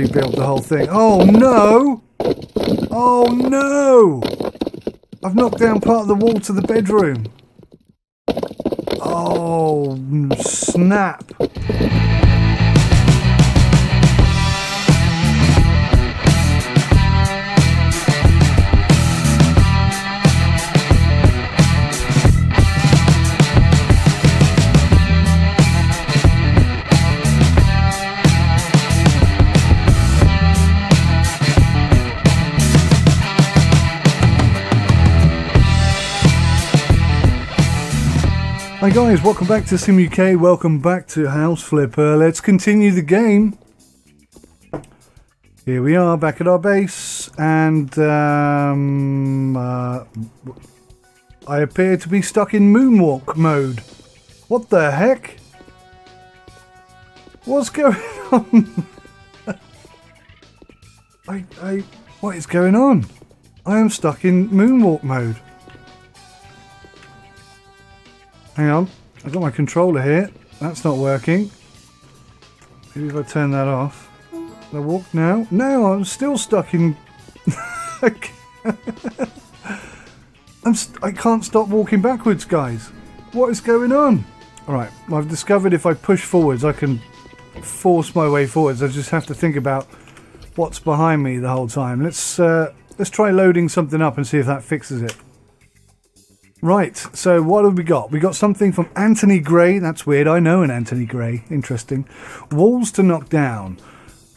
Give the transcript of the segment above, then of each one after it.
rebuild the whole thing. Oh no! Oh no! I've knocked down part of the wall to the bedroom. Oh, snap. Hi guys, welcome back to Sim UK, welcome back to House Flipper. Let's continue the game. Here we are, back at our base, and I appear to be stuck in Moonwalk mode. What the heck? What's going on? What is going on? I am stuck in Moonwalk mode. Hang on, I've got my controller here. That's not working. Maybe if I turn that off. Can I walk now? No, I'm still stuck in... I can't stop walking backwards, guys. What is going on? Alright, I've discovered if I push forwards, I can force my way forwards. I just have to think about what's behind me the whole time. Let's try loading something up and see if that fixes it. Right, so what have we got? We got something from Anthony Gray. That's weird. I know an Anthony Gray. Interesting. Walls to knock down.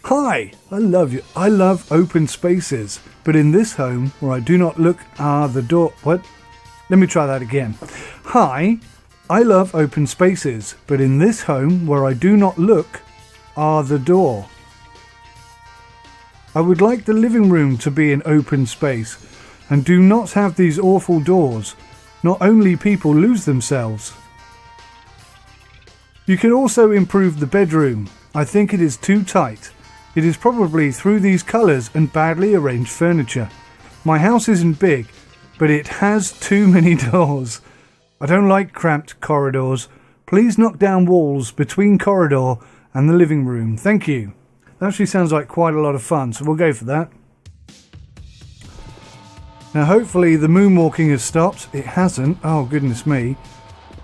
Hi, I love you. I love open spaces, but in this home where I do not look are the door. What? Let me try that again. Hi, I love open spaces, but in this home where I do not look are the door. I would like the living room to be an open space and do not have these awful doors. Not only people lose themselves. You can also improve the bedroom. I think it is too tight. It is probably through these colours and badly arranged furniture. My house isn't big, but it has too many doors. I don't like cramped corridors. Please knock down walls between corridor and the living room. Thank you. That actually sounds like quite a lot of fun, so we'll go for that. Now hopefully the moonwalking has stopped. It hasn't. Oh goodness me.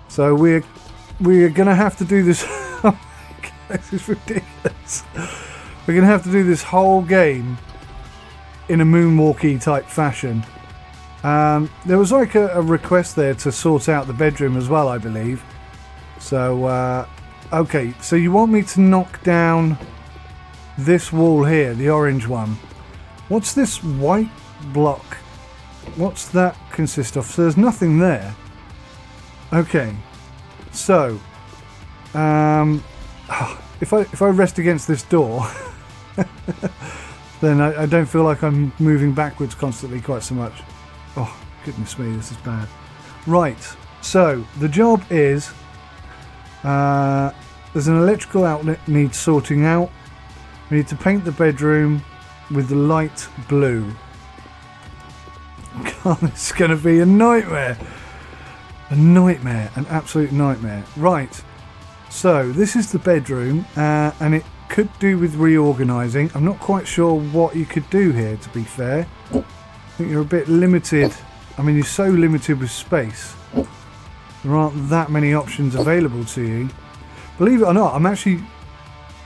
So we're gonna have to do this. Oh my God, this is ridiculous. We're gonna have to do this whole game in a moonwalky type fashion. There was like a request there to sort out the bedroom as well, I believe. So okay, so you want me to knock down this wall here, the orange one. What's this white block? What's that consist of? So there's nothing there. Okay, so if I rest against this door, then I don't feel like I'm moving backwards constantly quite so much. Oh goodness me, this is bad. Right, so the job is there's an electrical outlet needs sorting out. We need to paint the bedroom with the light blue. God, this is going to be a nightmare. A nightmare. An absolute nightmare. Right. So, this is the bedroom. And it could do with reorganising. I'm not quite sure what you could do here, to be fair. I think you're a bit limited. I mean, you're so limited with space. There aren't that many options available to you. Believe it or not, I'm actually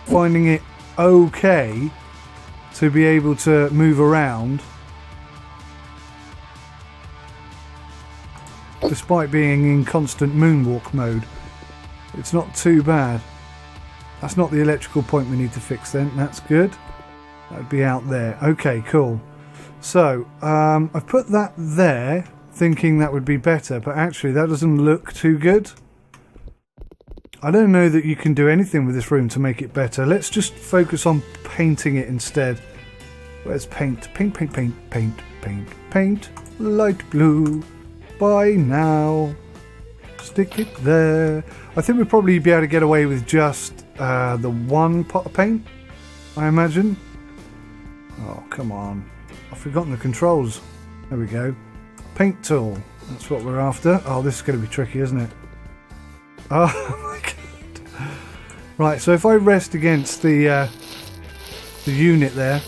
finding it okay to be able to move around. Despite being in constant moonwalk mode. It's not too bad. That's not the electrical point we need to fix then. That's good. That would be out there. Okay, cool. So, I've put that there thinking that would be better, but actually that doesn't look too good. I don't know that you can do anything with this room to make it better. Let's just focus on painting it instead. Where's paint? Paint, paint, paint, paint, paint, paint. Light blue. By now, stick it there. I think we'll probably be able to get away with just the one pot of paint, I imagine. Oh, come on. I've forgotten the controls. There we go. Paint tool. That's what we're after. Oh, this is going to be tricky, isn't it? Oh, my God. Right, so if I rest against the the unit there,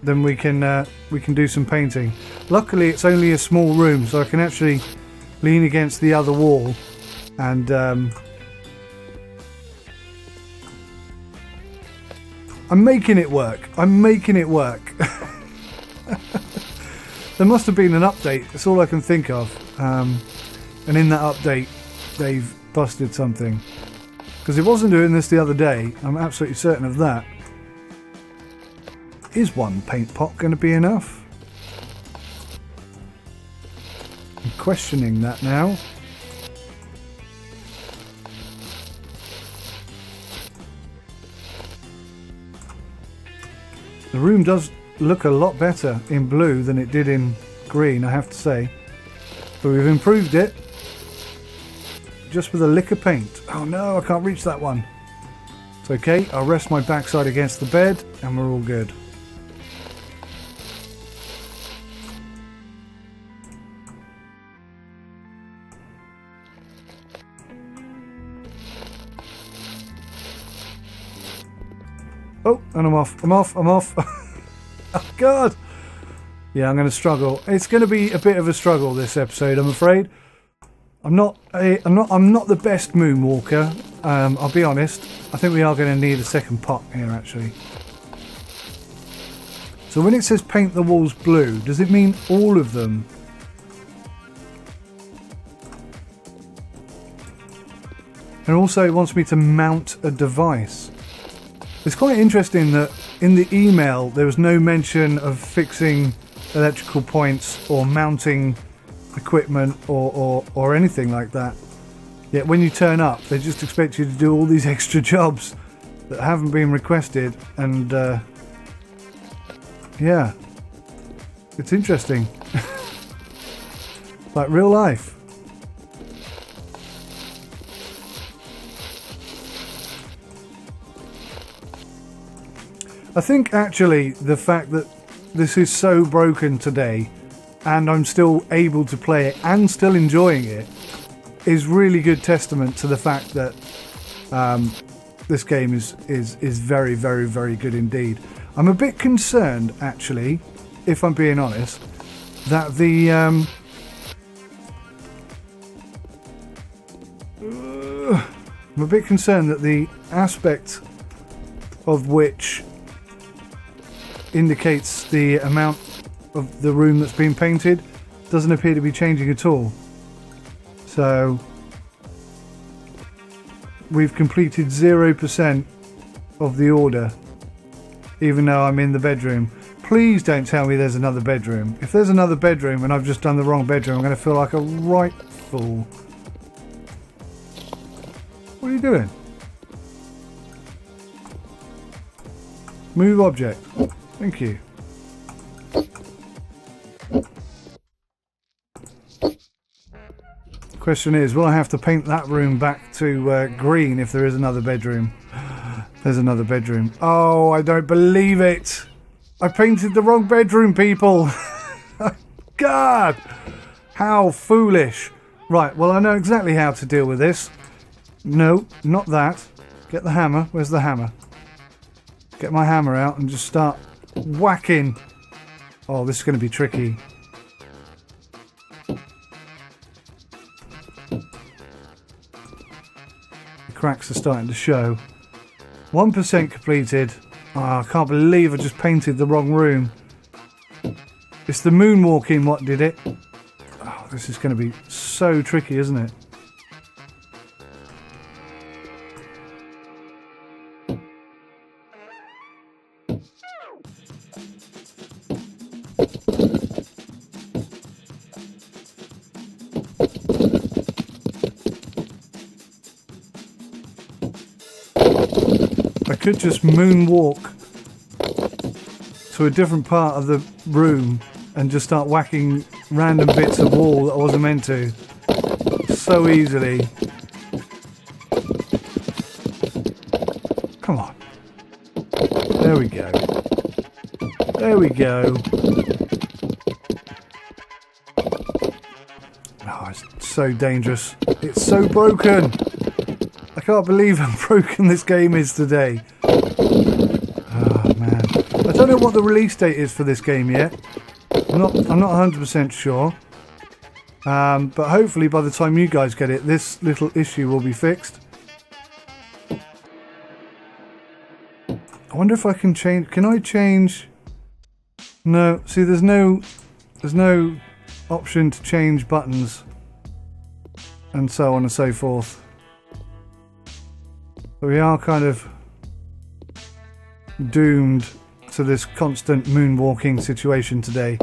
then we can do some painting. Luckily, it's only a small room, so I can actually lean against the other wall and I'm making it work. I'm making it work. There must have been an update. That's all I can think of. And in that update, they've busted something. Because it wasn't doing this the other day. I'm absolutely certain of that. Is one paint pot going to be enough? I'm questioning that now. The room does look a lot better in blue than it did in green, I have to say. But we've improved it just with a lick of paint. Oh no, I can't reach that one. It's okay, I'll rest my backside against the bed and we're all good. Oh, and I'm off. Oh God! Yeah, I'm going to struggle. It's going to be a bit of a struggle this episode, I'm afraid. I'm not the best moonwalker. I'll be honest. I think we are going to need a second pot here, actually. So when it says paint the walls blue, does it mean all of them? And also, it wants me to mount a device. It's quite interesting that in the email there was no mention of fixing electrical points or mounting equipment or anything like that. Yet when you turn up, they just expect you to do all these extra jobs that haven't been requested, and yeah, it's interesting. Like real life. I think actually the fact that this is so broken today and I'm still able to play it and still enjoying it is really good testament to the fact that this game is very, very, very good indeed. I'm a bit concerned, actually, if I'm being honest, that the I'm a bit concerned that the aspect of which indicates the amount of the room that's been painted doesn't appear to be changing at all. So we've completed 0% of the order, even though I'm in the bedroom. Please don't tell me there's another bedroom. If there's another bedroom and I've just done the wrong bedroom, I'm going to feel like a right fool. What are you doing? Move object. Thank you. The question is, will I have to paint that room back to green if there is another bedroom? There's another bedroom. Oh, I don't believe it. I painted the wrong bedroom, people. God, how foolish. Right, well, I know exactly how to deal with this. No, not that. Get the hammer. Where's the hammer? Get my hammer out and just start whacking. Oh, this is going to be tricky. The cracks are starting to show. 1% completed. Oh, I can't believe I just painted the wrong room. It's the moonwalking what did it. Oh, this is going to be so tricky, isn't it? I could just moonwalk to a different part of the room and just start whacking random bits of wall that I wasn't meant to. So easily. Come on. There we go. There we go. Oh, it's so dangerous. It's so broken. I can't believe how broken this game is today. Oh, man. don't know what the release date is for this game yet. I'm not 100% sure. But hopefully by the time you guys get it, this little issue will be fixed. I wonder if I can change. Can I change? No. See, there's no option to change buttons and so on and so forth. So we are kind of doomed to this constant moonwalking situation today.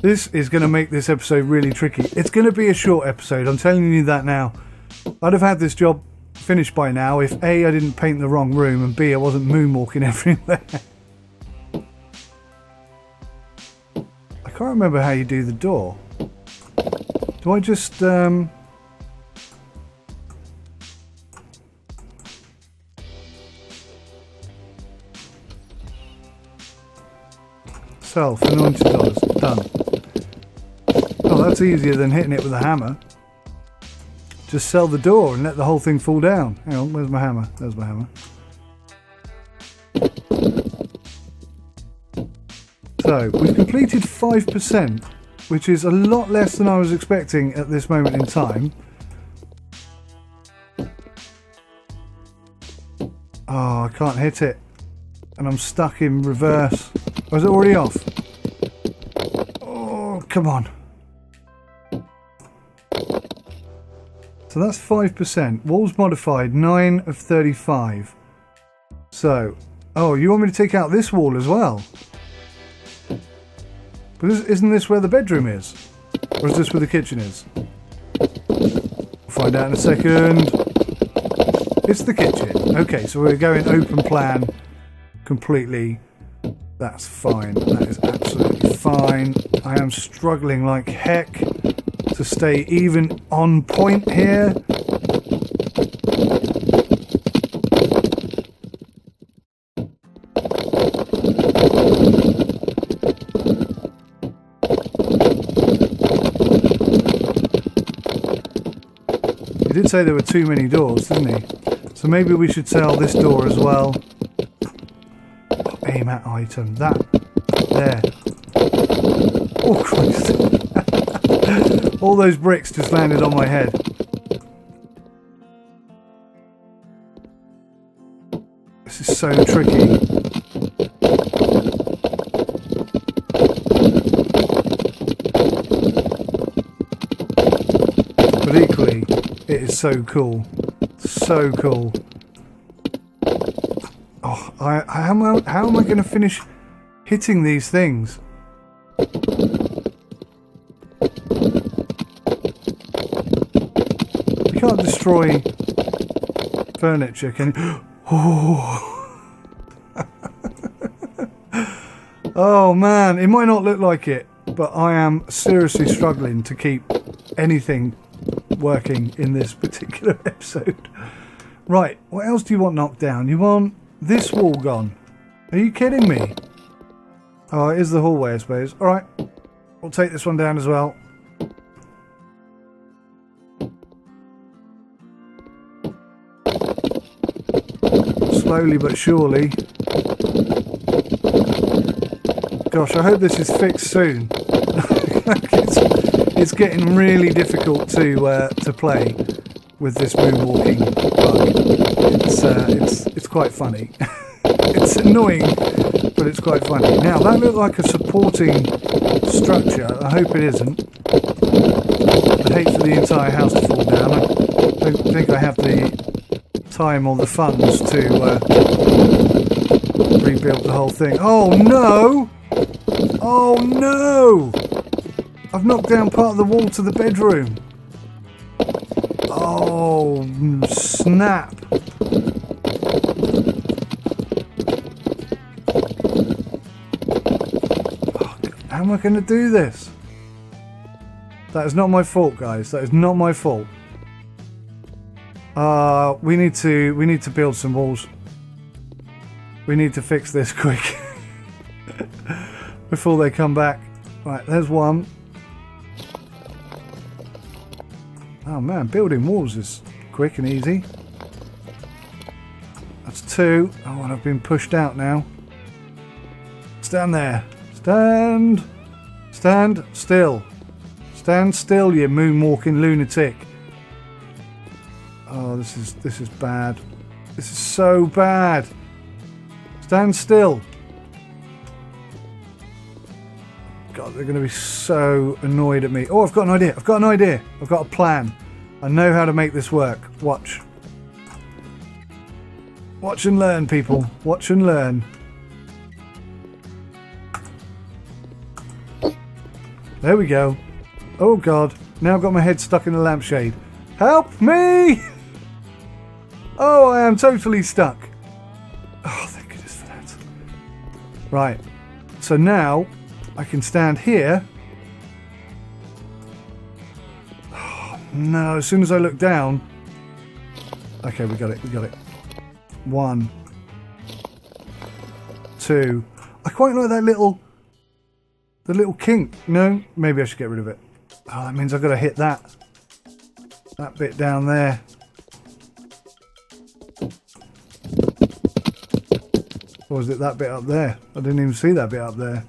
This is going to make this episode really tricky. It's going to be a short episode, I'm telling you that now. I'd have had this job finished by now if A, I didn't paint the wrong room, and B, I wasn't moonwalking everywhere. I can't remember how you do the door. Do I just... Sell for $90. Done. Oh, that's easier than hitting it with a hammer. Just sell the door and let the whole thing fall down. Hang on, where's my hammer? There's my hammer. So, we've completed 5%, which is a lot less than I was expecting at this moment in time. Oh, I can't hit it. And I'm stuck in reverse. Oh, is it already off? Oh, come on. So that's 5%. Walls modified, 9 of 35. So, oh, you want me to take out this wall as well? But isn't this where the bedroom is? Or is this where the kitchen is? We'll find out in a second. It's the kitchen. Okay, so we're going open plan completely. That's fine. That is absolutely fine. I am struggling like heck to stay even on point here. He did say there were too many doors, didn't he? So maybe we should sell this door as well. Aim at item. That. There. Oh, Christ. All those bricks just landed on my head. This is so tricky. But equally, it is so cool. So cool. Oh, how am I going to finish hitting these things? You can't destroy furniture, can you? Oh. Oh man, it might not look like it, but I am seriously struggling to keep anything working in this particular episode. Right, what else do you want knocked down? You want this wall gone? Are you kidding me? Oh, it is the hallway, I suppose. Alright, we'll take this one down as well. Slowly but surely. Gosh, I hope this is fixed soon. It's getting really difficult to play with this moonwalking bug. It's quite funny. It's annoying, but it's quite funny. Now that looked like a supporting structure. I hope it isn't. I'd hate for the entire house to fall down. I don't think I have the time or the funds to rebuild the whole thing. Oh no! Oh no! I've knocked down part of the wall to the bedroom. Oh, snap. Oh, how am I going to do this? That is not my fault, guys. That is not my fault. We need to build some walls. We need to fix this quick before they come back. Right, there's one. Oh man, building walls is quick and easy. That's two. Oh, and I've been pushed out now. It's stand there. Stand still. Stand still, you moonwalking lunatic. Oh, this is bad. This is so bad. Stand still. God, they're going to be so annoyed at me. Oh, I've got an idea. I've got a plan. I know how to make this work. Watch. Watch and learn, people. Watch and learn. There we go. Oh, God. Now I've got my head stuck in the lampshade. Help me! Oh, I am totally stuck. Oh, thank goodness for that. Right. So now I can stand here. Oh, no, as soon as I look down. Okay, we got it. 1, 2. I quite like that little kink. No, maybe I should get rid of it. Oh, that means I've got to hit that bit down there. Or was it that bit up there? I didn't even see that bit up there.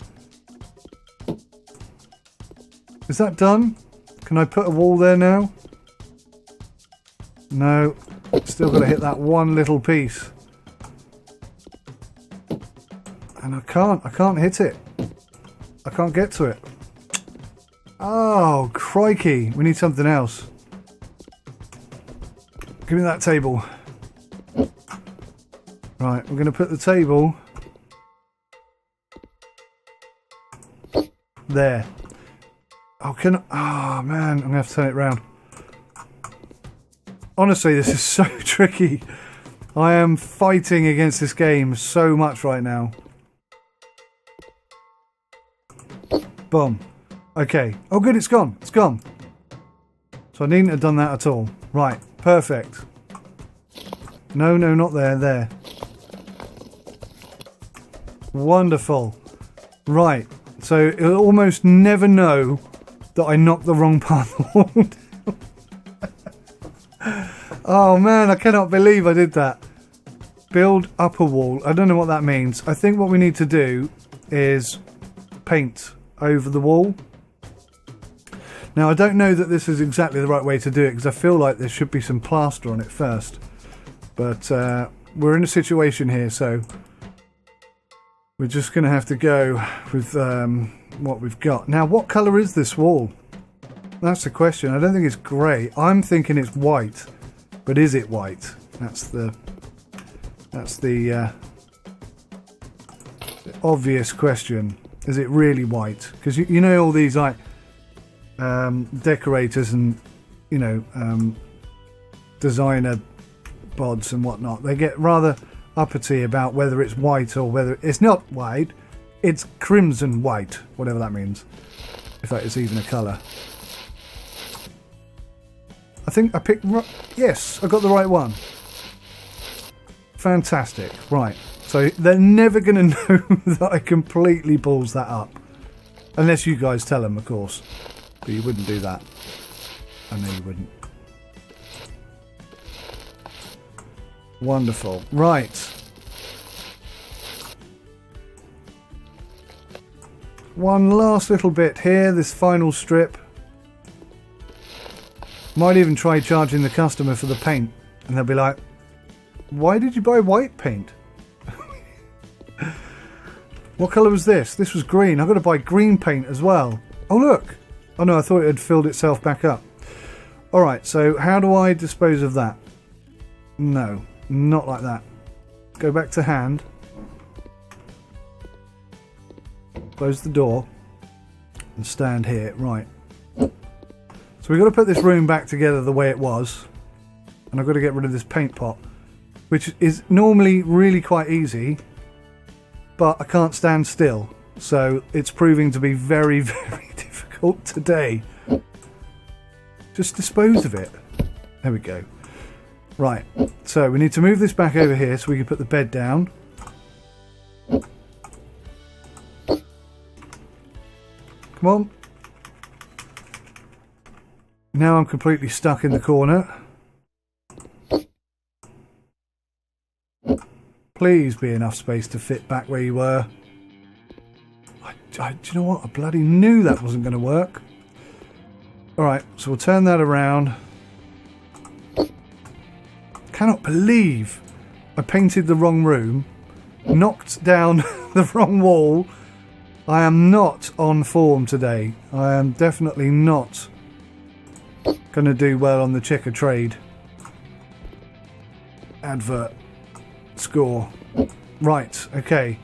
Is that done? Can I put a wall there now? No. Still got to hit that one little piece. And I can't hit it. I can't get to it. Oh, crikey. We need something else. Give me that table. Right, we're going to put the table there. Oh, oh, man, I'm going to have to turn it round. Honestly, this is so tricky. I am fighting against this game so much right now. Boom. Okay. Oh, good, it's gone. It's gone. So I needn't have done that at all. Right, perfect. No, not there. There. Wonderful. Right. So it'll almost never know that I knocked the wrong part of the wall down. Oh man, I cannot believe I did that. Build upper wall. I don't know what that means. I think what we need to do is paint over the wall. Now I don't know that this is exactly the right way to do it because I feel like there should be some plaster on it first. But we're in a situation here, so we're just going to have to go with what we've got. Now, what colour is this wall? That's the question. I don't think it's grey. I'm thinking it's white. But is it white? That's the obvious question. Is it really white? Because you know all these like decorators and designer bods and whatnot. They get rather uppity about whether it's white or whether it's not white. It's crimson white, whatever that means. If that is even a colour. I think I picked... Yes, I got the right one. Fantastic. Right. So they're never going to know that I completely balls that up. Unless you guys tell them, of course. But you wouldn't do that. I know you wouldn't. Wonderful. Right. One last little bit here. This final strip. Might even try charging the customer for the paint. And they'll be like, why did you buy white paint? What colour was this? This was green. I've got to buy green paint as well. Oh, look. Oh, no, I thought it had filled itself back up. Alright, so how do I dispose of that? No, not like that. Go back to hand. Close the door. And stand here. Right. So we've got to put this room back together the way it was. And I've got to get rid of this paint pot. Which is normally really quite easy. But I can't stand still. So it's proving to be very, very difficult today. Just dispose of it. There we go. Right. So we need to move this back over here so we can put the bed down. Come on. Now I'm completely stuck in the corner. Please be enough space to fit back where you were. Do you know what? I bloody knew that wasn't going to work. Alright, so we'll turn that around. Cannot believe I painted the wrong room, knocked down the wrong wall. I am not on form today. I am definitely not going to do well on the checker trade advert score. Right, okay.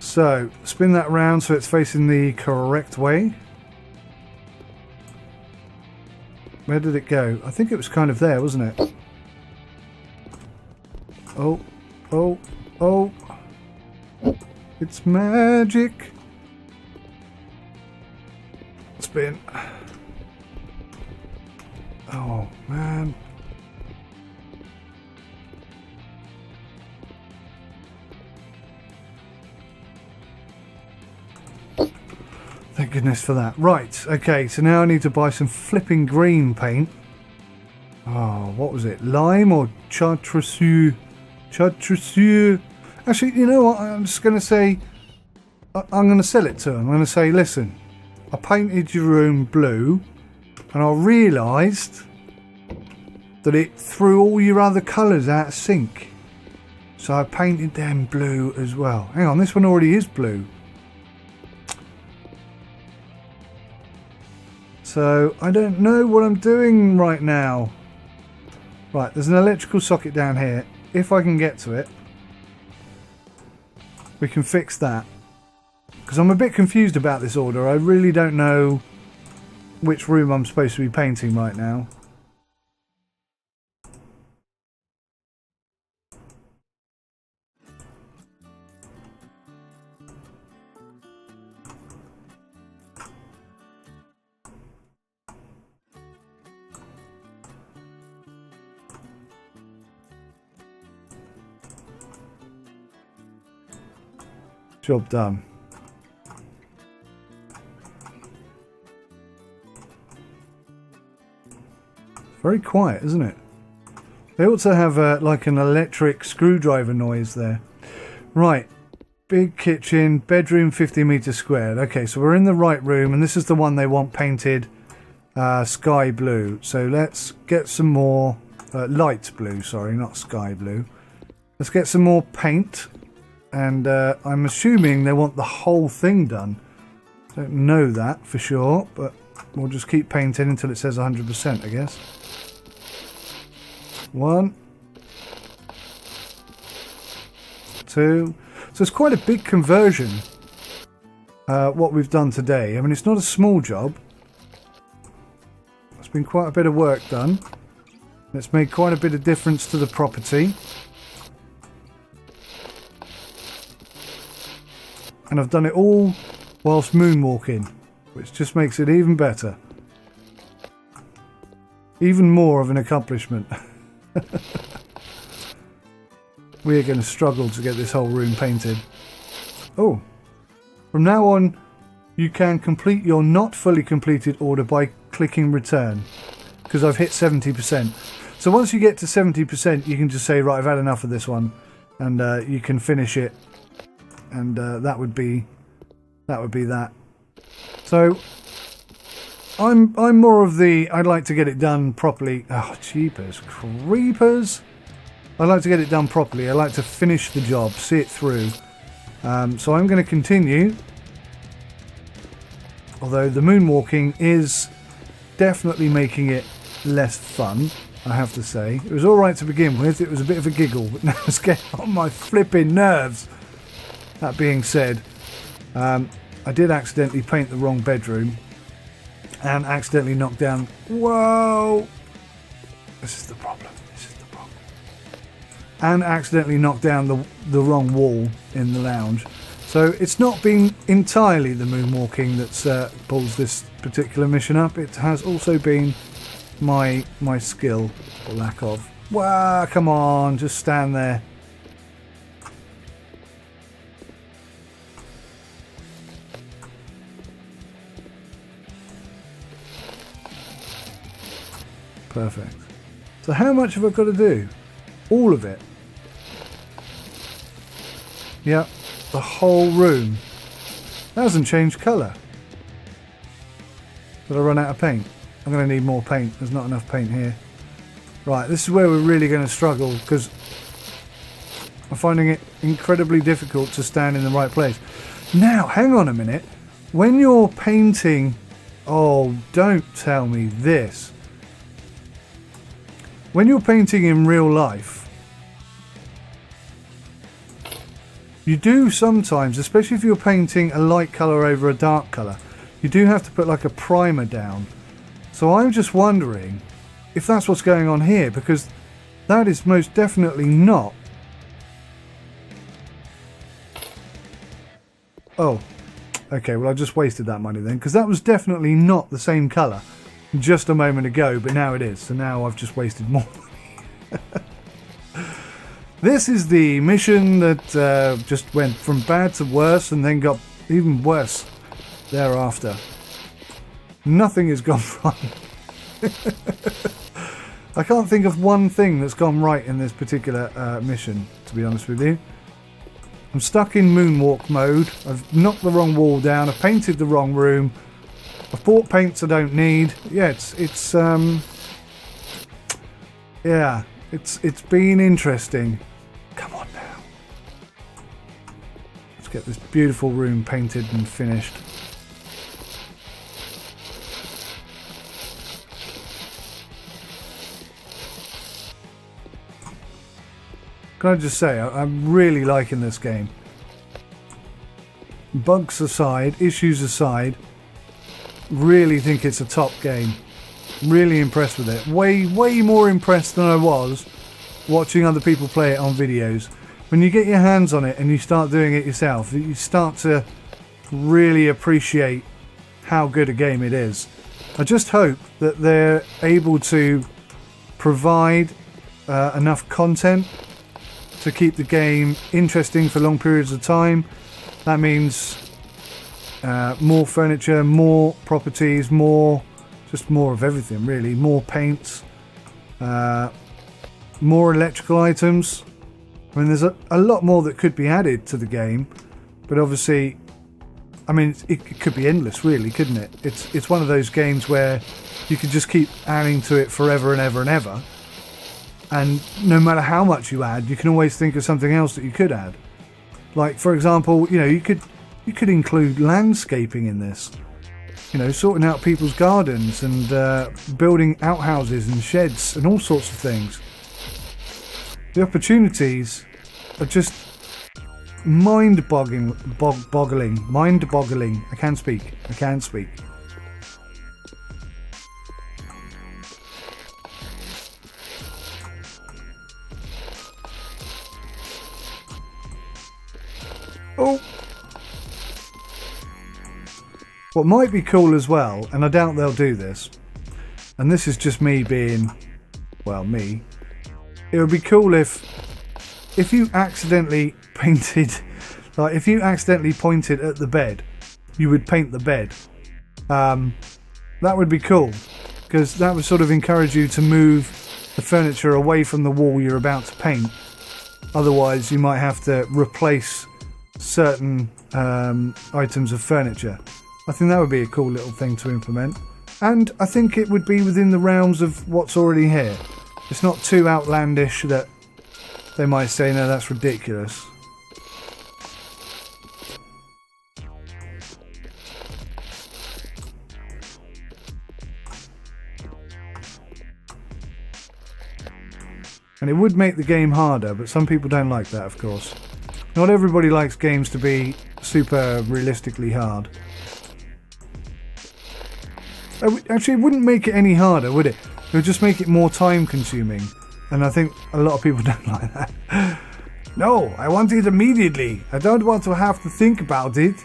So, spin that round so it's facing the correct way. Where did it go? I think it was kind of there, wasn't it? Oh, oh, oh. It's magic. Spin. Oh, man. Thank goodness for that. Right, okay, so now I need to buy some flipping green paint. Oh, what was it? Lime or chartreuse? Chartreuse. Actually, you know what? I'm just going to say, I'm going to sell it to them. I'm going to say, listen, I painted your room blue and I realised that it threw all your other colours out of sync. So I painted them blue as well. Hang on, this one already is blue. So I don't know what I'm doing right now. Right, there's an electrical socket down here. If I can get to it, we can fix that. Because I'm a bit confused about this order. I really don't know which room I'm supposed to be painting right now. Job done. Very quiet, isn't it? They also have like an electric screwdriver noise there. Right, big kitchen, bedroom 50 meters squared. Okay, so we're in the right room, and this is the one they want painted sky blue. So let's get some more light blue. Sorry, not sky blue. Let's get some more paint. And I'm assuming they want the whole thing done. Don't know that for sure, but we'll just keep painting until it says 100%, I guess. 1, 2. So it's quite a big conversion, what we've done today. I mean, it's not a small job. It's been quite a bit of work done. It's made quite a bit of difference to the property. And I've done it all whilst moonwalking, which just makes it even better. Even more of an accomplishment. We are going to struggle to get this whole room painted. Oh, from now on you can complete your not fully completed order by clicking return, because I've hit 70%. So once you get to 70%, you can just say, right, I've had enough of this one, and you can finish it. And that would be that. So I'm more of the I'd like to get it done properly. Oh, jeepers creepers! I like to get it done properly. I like to finish the job, see it through. So I'm going to continue. Although the moonwalking is definitely making it less fun, I have to say. It was all right to begin with. It was a bit of a giggle, but now it's getting on my flipping nerves. That being said, I did accidentally paint the wrong bedroom and accidentally knock down. Whoa! This is the problem. And accidentally knocked down the wrong wall in the lounge. So it's not been entirely the moonwalking that's pulls this particular mission up. It has also been my skill, or lack of. Wow, come on, just stand there. Perfect. So how much have I got to do? All of it. Yep, the whole room. That hasn't changed colour. Did I run out of paint? I'm going to need more paint. There's not enough paint here. Right, this is where we're really going to struggle because I'm finding it incredibly difficult to stand in the right place. Now, hang on a minute. When you're painting... Oh, don't tell me this. When you're painting in real life, you do sometimes, especially if you're painting a light colour over a dark colour, you do have to put like a primer down. So I'm just wondering if that's what's going on here, because that is most definitely not. Oh, okay, well I just wasted that money then, because that was definitely not the same colour just a moment ago, but now it is. So now I've just wasted more money. This is the mission that just went from bad to worse and then got even worse thereafter. Nothing has gone right. I can't think of one thing that's gone right in this particular mission, to be honest with you. I'm stuck in Moonwalk mode. I've knocked the wrong wall down. I've painted the wrong room. I've bought paints I don't need. Yeah, it's been interesting. Come on now. Let's get this beautiful room painted and finished. Can I just say, I'm really liking this game. Bugs aside, issues aside, really think it's a top game. Really impressed with it. Way more impressed than I was watching other people play it on videos. When you get your hands on it and you start doing it yourself, you start to really appreciate how good a game it is. I just hope that they're able to provide enough content to keep the game interesting for long periods of time. That means more furniture, more properties, more of everything really. More paints, more electrical items. I mean, there's a lot more that could be added to the game, but obviously, I mean, it could be endless really, couldn't it? It's one of those games where you could just keep adding to it forever and ever and ever. And no matter how much you add, you can always think of something else that you could add. Like, for example, you know, you could include landscaping in this. You know, sorting out people's gardens and building outhouses and sheds and all sorts of things. The opportunities are just mind-boggling. Mind-boggling. I can speak. Oh. What might be cool as well, and I doubt they'll do this, and this is just me being, well, me. It would be cool if you accidentally painted, like if you accidentally pointed at the bed, you would paint the bed. That would be cool, because that would sort of encourage you to move the furniture away from the wall you're about to paint. Otherwise, you might have to replace certain items of furniture. I think that would be a cool little thing to implement, and I think it would be within the realms of what's already here. It's not too outlandish that they might say, no, that's ridiculous. And it would make the game harder, but some people don't like that, of course. Not everybody likes games to be super realistically hard. Actually, it wouldn't make it any harder, would it? It would just make it more time consuming. And I think a lot of people don't like that. No, I want it immediately. I don't want to have to think about it.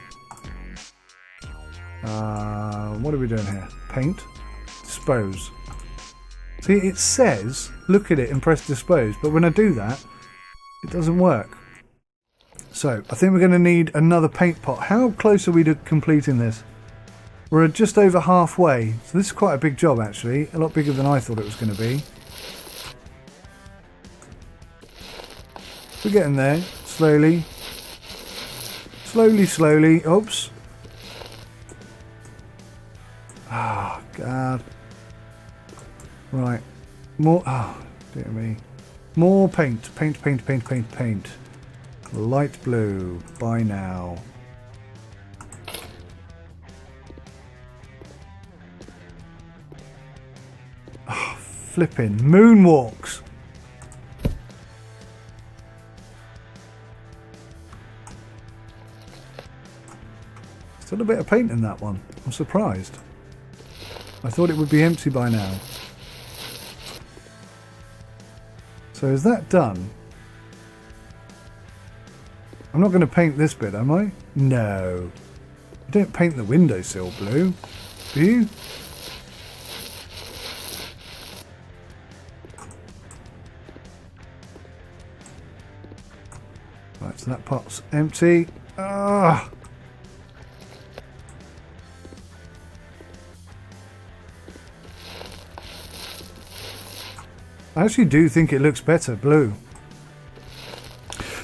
What are we doing here? Paint? Dispose. See, it says, look at it and press dispose. But when I do that, it doesn't work. So, I think we're going to need another paint pot. How close are we to completing this? We're just over halfway. So this is quite a big job, actually. A lot bigger than I thought it was going to be. We're getting there. Slowly. Slowly. Oops. Oh, God. Right. More. Oh, dear me. More paint. Paint, paint, paint, paint, paint. Light blue. Buy now. Oh, flipping moonwalks. Still a bit of paint in that one. I'm surprised. I thought it would be empty by now. So is that done? I'm not going to paint this bit, am I? No. You don't paint the windowsill blue, do you? Right, so that pot's empty. Ah! I actually do think it looks better blue.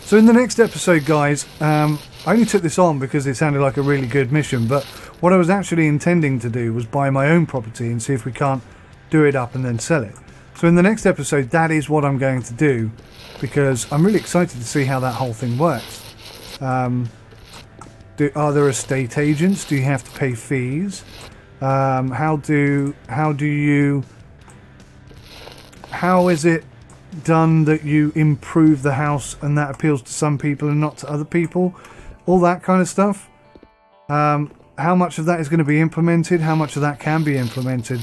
So in the next episode, guys, I only took this on because it sounded like a really good mission, but what I was actually intending to do was buy my own property and see if we can't do it up and then sell it. So in the next episode, that is what I'm going to do, because I'm really excited to see how that whole thing works. Are there estate agents? Do you have to pay fees? How is it done that you improve the house and that appeals to some people and not to other people? All that kind of stuff. How much of that is going to be implemented? How much of that can be implemented?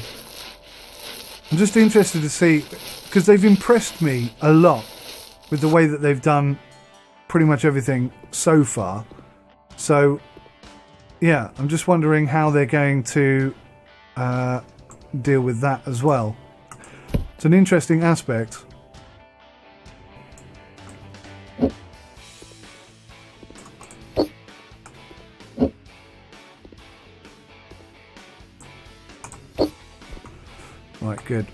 I'm just interested to see, because they've impressed me a lot with the way that they've done pretty much everything so far. So, yeah, I'm just wondering how they're going to deal with that as well. It's an interesting aspect. Right, good.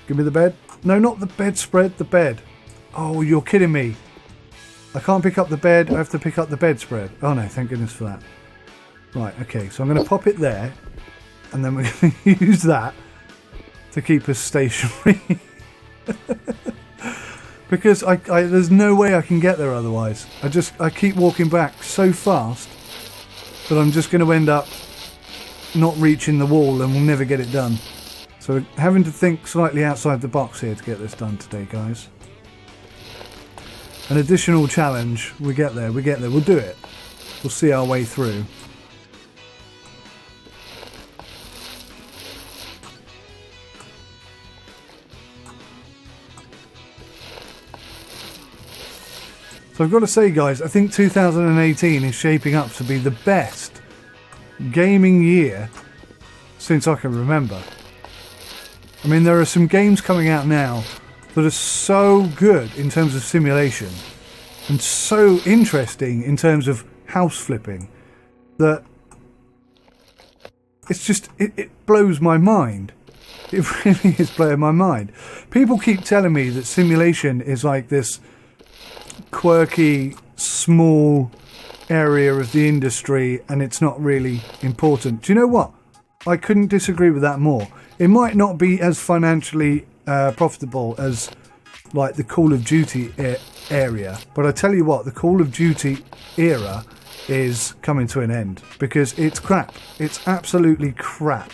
Give me the bed. No, not the bedspread, the bed. Oh, you're kidding me. I can't pick up the bed, I have to pick up the bedspread. Oh no, thank goodness for that. Right, okay, so I'm going to pop it there, and then we're going to use that to keep us stationary. Because there's no way I can get there otherwise. I keep walking back so fast that I'm just going to end up not reaching the wall and we'll never get it done. So we're having to think slightly outside the box here to get this done today, guys. An additional challenge. We get there, we'll do it. We'll see our way through. So I've got to say, guys, I think 2018 is shaping up to be the best gaming year since I can remember. I mean, there are some games coming out now that are so good in terms of simulation and so interesting in terms of house flipping that it's just, it blows my mind. It really is blowing my mind. People keep telling me that simulation is like this quirky, small area of the industry and it's not really important. Do you know what? I couldn't disagree with that more. It might not be as financially profitable as like the Call of Duty area, but I tell you what, the Call of Duty era is coming to an end because it's crap. It's absolutely crap.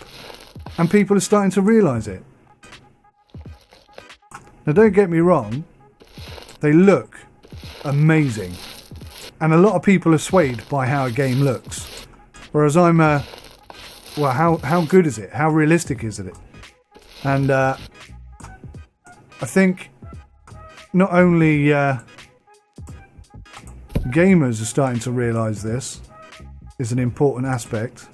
And people are starting to realise it. Now don't get me wrong, they look amazing. And a lot of people are swayed by how a game looks. Whereas I'm well, how good is it? How realistic is it? And I think not only gamers are starting to realise this is an important aspect,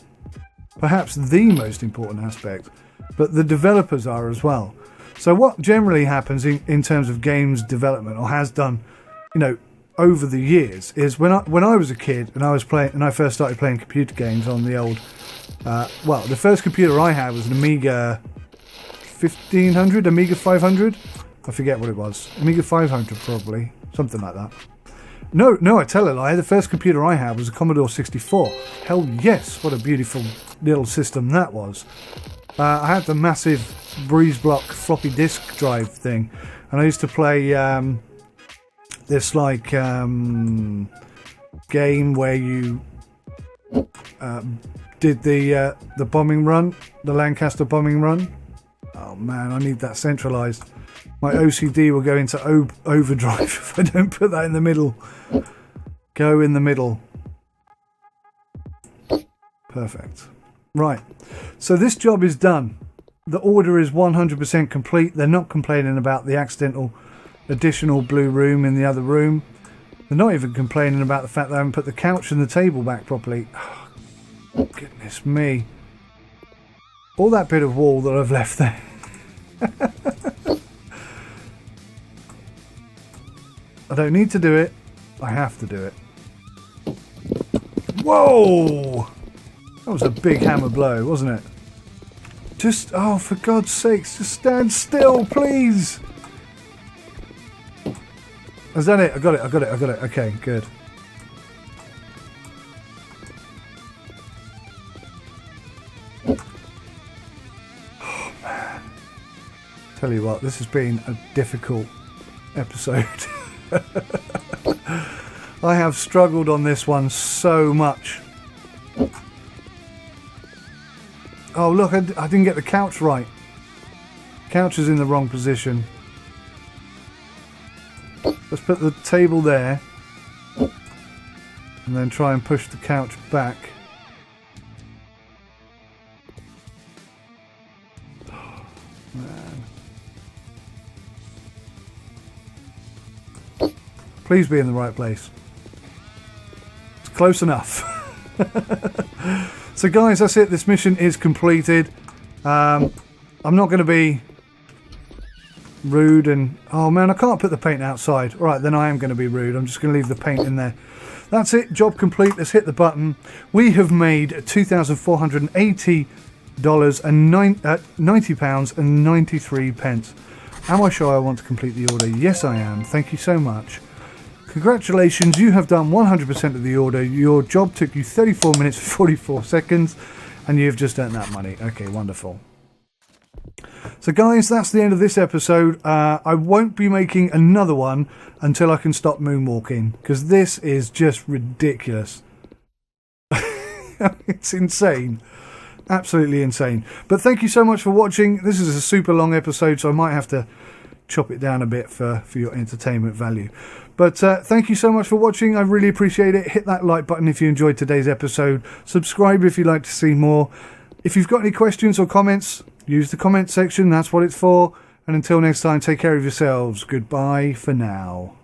perhaps the most important aspect, but the developers are as well. So what generally happens in terms of games development, or has done, you know, over the years, is when I was a kid and I first started playing computer games on the old, well, the first computer I had was an Amiga 1500, Amiga 500. I forget what it was. Amiga 500 probably, something like that. No, I tell a lie. The first computer I had was a Commodore 64. Hell yes, what a beautiful little system that was. I had the massive breeze block floppy disk drive thing, and I used to play this like game where you did the bombing run, the Lancaster bombing run. Oh man, I need that centralised. My OCD will go into overdrive if I don't put that in the middle. Go in the middle. Perfect. Right. So this job is done. The order is 100% complete. They're not complaining about the accidental additional blue room in the other room. They're not even complaining about the fact that I haven't put the couch and the table back properly. Oh, goodness me. All that bit of wall that I've left there. I don't need to do it. I have to do it. Whoa! That was a big hammer blow, wasn't it? Just, oh, for God's sakes, just stand still, please. Is that it? I got it. Okay, good. Oh, man. Tell you what, this has been a difficult episode. I have struggled on this one so much. Oh look, I didn't get the couch right. Couch is in the wrong position. Let's put the table there and then try and push the couch back. Oh, man. Please be in the right place. It's close enough. So guys, that's it. This mission is completed. I'm not going to be rude and... Oh man, I can't put the paint outside. All right, then I am going to be rude. I'm just going to leave the paint in there. That's it. Job complete. Let's hit the button. We have made $2,480 and £90 and 93 pence. Am I sure I want to complete the order? Yes, I am. Thank you so much. Congratulations, you have done 100% of the order. Your job took you 34 minutes and 44 seconds, and you've just earned that money. Okay, wonderful. So guys, that's the end of this episode. I won't be making another one until I can stop moonwalking, because this is just ridiculous. It's insane. Absolutely insane. But thank you so much for watching. This is a super long episode, so I might have to chop it down a bit for your entertainment value. But thank you so much for watching. I really appreciate it. Hit that like button if you enjoyed today's episode. Subscribe if you'd like to see more. If you've got any questions or comments, use the comment section. That's what it's for. And until next time, take care of yourselves. Goodbye for now.